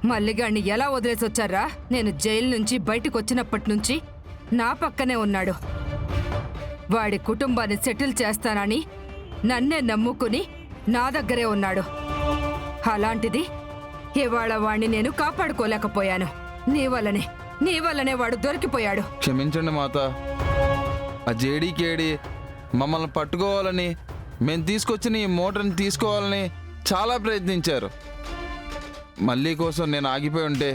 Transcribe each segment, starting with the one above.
మల్లిగాడిని ఎలా వదిలేసి వచ్చారా? నేను జైలు నుంచి బయటకు వచ్చినప్పటి నుంచి నా పక్కనే ఉన్నాడు. వాడి కుటుంబాన్ని సెటిల్ చేస్తానని నన్నే నమ్ముకుని నా దగ్గరే ఉన్నాడు. అలాంటిది ఇవాళ వాణ్ణి నేను కాపాడుకోలేకపోయాను. నీ వల్లనే వాడు దొరికిపోయాడు. క్షమించండి మాత. ఆ జేడీకేడి మమ్మల్ని పట్టుకోవాలని, మేము తీసుకొచ్చిన ఈ మోటార్ని తీసుకోవాలని చాలా ప్రయత్నించారు. మళ్ళీ కోసం నేను ఆగిపోయి ఉంటే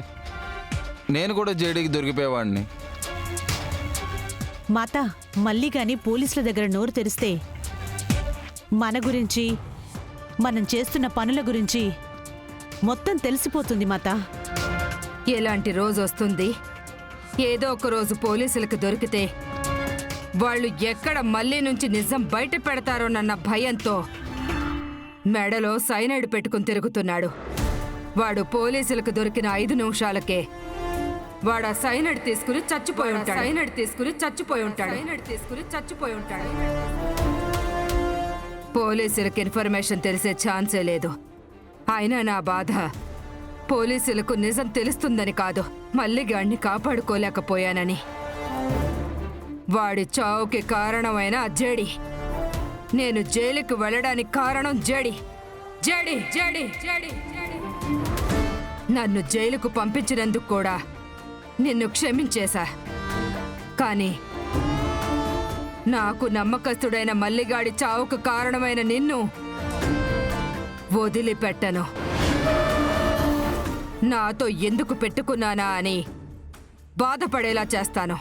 నేను కూడా జేడీకి దొరికిపోయేవాడిని. మాత, మళ్ళీ గాని పోలీసుల దగ్గర నోరు తెరిస్తే మన గురించి, మనం చేస్తున్న పనుల గురించి మొత్తం తెలిసిపోతుంది మాత. ఎలాంటి రోజు వస్తుంది? ఏదో ఒక రోజు పోలీసులకు దొరికితే వాళ్ళు ఎక్కడ మళ్ళీ నుంచి నిజం బయట పెడతారోనన్న భయంతో మెడలో సైనైడ్ పెట్టుకుని తిరుగుతున్నాడు. వాడు పోలీసులకు దొరికిన 5 నిమిషాలకే వాడు ఆ సైనైడ్ తీసుకుని చచ్చిపోయి ఉంటాడు. పోలీసులకు ఇన్ఫర్మేషన్ తెలిసే ఛాన్సే లేదు. అయినా నా బాధ పోలీసులకు నిజం తెలుస్తుందని కాదు, మల్లిగాడిని కాపాడుకోలేకపోయానని. వాడి చావుకి కారణమైన ఆ జేడి. నేను జైలుకు వెళ్ళడానికి కారణం జేడి. నన్ను జైలుకు పంపించినందుకు కూడా నిన్ను క్షమించేశా. కానీ నాకు నమ్మకస్తుడైన మల్లిగాడి చావుకు కారణమైన నిన్ను వదిలిపెట్టను. నాతో ఎందుకు పెట్టుకున్నానా అని బాధపడేలా చేస్తాను.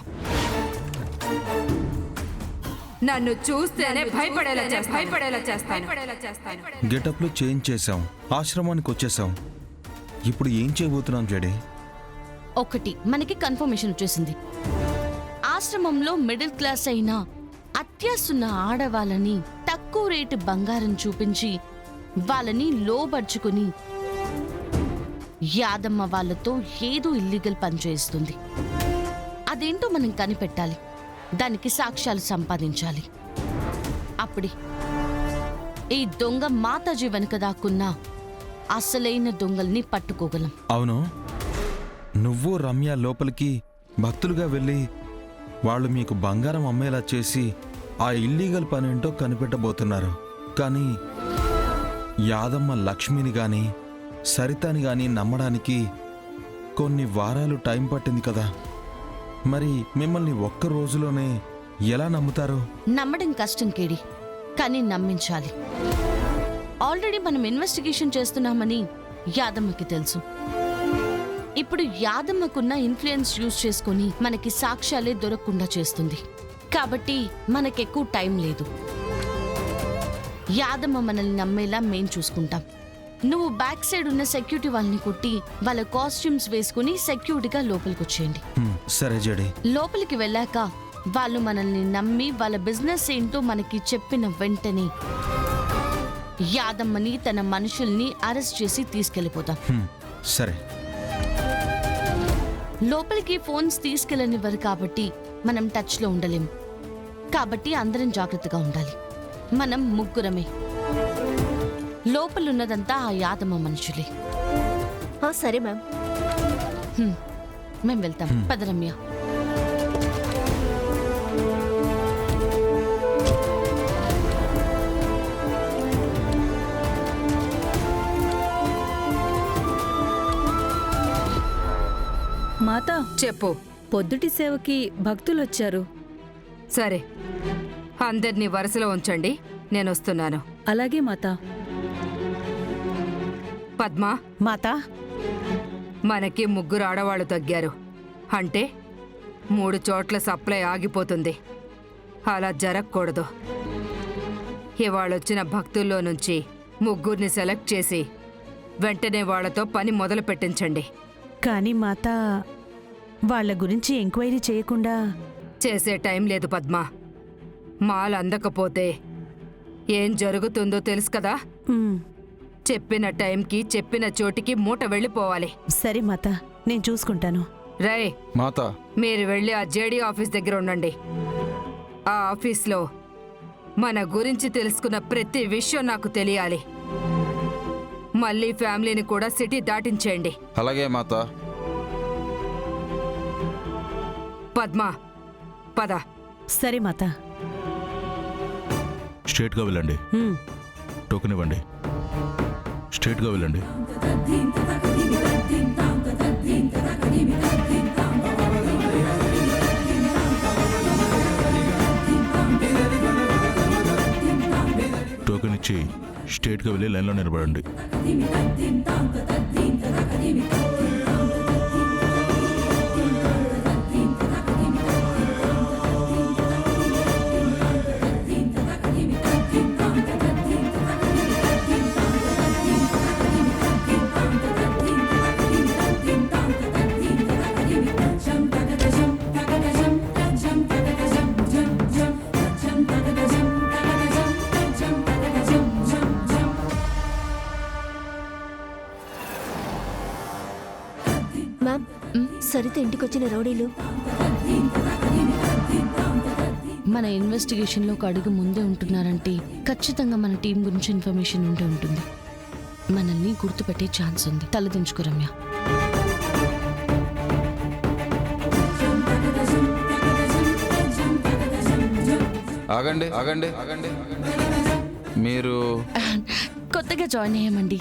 నన్ను చూస్తేనే భయపడేలా చేస్తాను. గెటప్లో చేంజ్ చేశాం, ఆశ్రమానికి వచ్చేసాం. ఇప్పుడు ఏం చేయబోతున్నాం జడే? ఒకటి మనకి కన్ఫర్మేషన్ వచ్చేసింది. ఆశ్రమంలో మిడిల్ క్లాస్ అయినా అత్యాసున్న ఆడవాళ్ళని తక్కువ రేటు బంగారం చూపించి వాళ్ళని లోబర్చుకుని యాదమ్మ వాళ్ళతో ఏదో ఇల్లీగల్ పని చేస్తుంది. అదేంటో మనం కనిపెట్టాలి. దానికి సాక్ష్యాలు సంపాదించాలి. అప్పుడే ఈ దొంగ మాతాజీ వెనుక దాక్కున్న అసలైన దొంగల్ని పట్టుకోగలం. అవును, నువ్వు రమ్య లోపలికి భక్తులుగా వెళ్ళి వాళ్ళు మీకు బంగారం అమ్మేలా చేసి ఆ ఇల్లీగల్ పనేంటో కనిపెట్టబోతున్నారు. కానీ యాదమ్మ లక్ష్మిని గాని సరితని గాని నమ్మడానికి కొన్ని వారాలు టైం పట్టింది కదా. మరి మిమ్మల్ని ఒక్క రోజులోనే ఎలా నమ్ముతారు? నమ్మడం కష్టం కేడి, కానీ నమ్మించాలి. ఆల్రెడీ మనం ఇన్వెస్టిగేషన్ చేస్తున్నామని యాదమ్మకి తెలుసు. ఇప్పుడు యాదమ్మకున్న ఇన్ఫ్లుయెన్స్ యూజ్ చేసుకుని మనకి సాక్ష్యాలే దొరకకుండా చేస్తుంది. కాబట్టి మనకెక్కువ టైం లేదు. యాదమ్మ మనల్ని నమ్మేలా మేం చూసుకుంటాం. నువ్వు బ్యాక్ సైడ్ ఉన్న సెక్యూరిటీ వాళ్ళని కొట్టి వాళ్ళ కాస్ట్యూమ్స్ వేసుకుని సెక్యూరిటీగా లోపలికి వచ్చేయండి. సరే జడి. లోపలికి వెళ్ళాక వాళ్ళు మనల్ని నమ్మి వాళ్ళ బిజినెస్ ఏంటో మనకి చెప్పిన వెంటనే యాదమ్మని తన మనుషుల్ని అరెస్ట్ చేసి తీసుకెళ్లిపోతాం. సరే. లోపలికి ఫోన్స్ తీసుకెళ్ళనివ్వరు కాబట్టి మనం టచ్ లో ఉండలేం. కాబట్టి అందరం జాగ్రత్తగా ఉండాలి. మనం ముగ్గురమే. లోపలున్నదంతా ఆ యాదమ్మ మనుషులే. సరే మ్యామ్. మేం వెళ్తాం. పదరమ్య. మాతా, చెప్పు. పొద్దుటి సేవకి భక్తులొచ్చారు. సరే, అందరినీ వరుసలో ఉంచండి, నేనొస్తున్నాను. అలాగే మాతా. పద్మా, మాతా, మనకి 3 ఆడవాళ్లు తగ్గారు. అంటే 3 చోట్ల సప్లై ఆగిపోతుంది. అలా జరగకూడదు. ఇవాళొచ్చిన భక్తుల్లో నుంచి 3 సెలెక్ట్ చేసి వెంటనే వాళ్లతో పని మొదలు పెట్టించండి. కానీ మాతా, వాళ్ళ గురించి ఎంక్వైరీ చేయకుండా చేసే టైం లేదు పద్మా. మాల్ అందకపోతే ఏం జరుగుతుందో తెలుసు కదా. చెప్పిన టైంకి చెప్పిన చోటికి మూట వెళ్ళిపోవాలి. సరే మాతా, నేను చూసుకుంటాను. రై మాతా, మీరు వెళ్ళి ఆ జేడీ ఆఫీస్ దగ్గర ఉండండి. ఆ ఆఫీస్లో మన గురించి తెలుసుకున్న ప్రతి విషయం నాకు తెలియాలి. మళ్ళీ ఫ్యామిలీని కూడా సిటీ దాటించేయండి. అలాగే మాత. పద్మ, పద. సరే మాత. స్ట్రేట్గా వెళ్ళండి. టోకెన్ ఇవ్వండి. స్ట్రేట్గా వెళ్ళండి. టోకెన్ ఇచ్చి స్ట్రేట్గా వెళ్ళి లైన్లో నిలబడండి. మ్యామ్, సరిత ఇంటికొచ్చిన రౌడీలు మన ఇన్వెస్టిగేషన్లో ఒక అడుగు ముందే ఉంటున్నారంటే ఖచ్చితంగా మన టీం గురించి ఇన్ఫర్మేషన్ ఉంటే ఉంటుంది. మనల్ని గుర్తుపెట్టే ఛాన్స్ ఉంది. తలదించుకో రమ్య. ఆగండి ఆగండి ఆగండి. మీరు కొత్తగా జాయిన్ అయ్యామండి.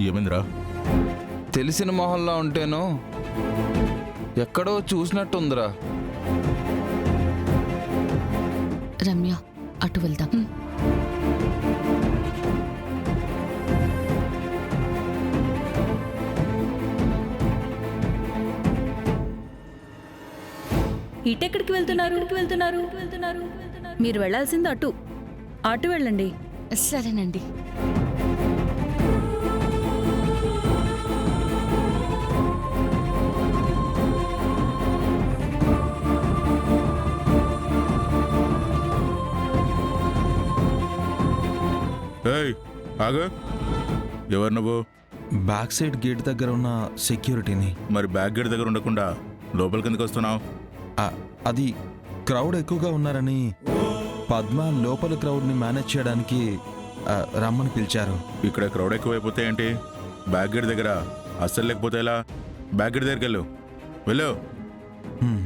ఏమైందిరా? తెలిసిన మొహల్లా ఉంటేను ఎక్కడో చూసినట్టుందిరా. రమ్య, అటు వెళ్దాం. ఇటెక్కడికి వెళ్తున్నారు? మీరు వెళ్ళాల్సింది అటు వెళ్ళండి. సరేనండి. ఆగు. ఎవరు నువ్వు? బ్యాక్ సైడ్ గేట్ దగ్గర ఉన్న సెక్యూరిటీని. మరి బ్యాక్ గేట్ దగ్గర ఉండకుండా లోపలికి ఎందుకు వస్తున్నావు? అది క్రౌడ్ ఎక్కువగా ఉన్నారని పద్మ లోపల క్రౌడ్ని మేనేజ్ చేయడానికి రమ్మని పిలిచారు. ఇక్కడ క్రౌడ్ ఎక్కువైపోతే ఏంటి? బ్యాక్ గేట్ దగ్గర అస్సలు లేకపోతే ఎలా? బ్యాక్ గేట్ దగ్గరికి వెళ్ళు. హ్మ్.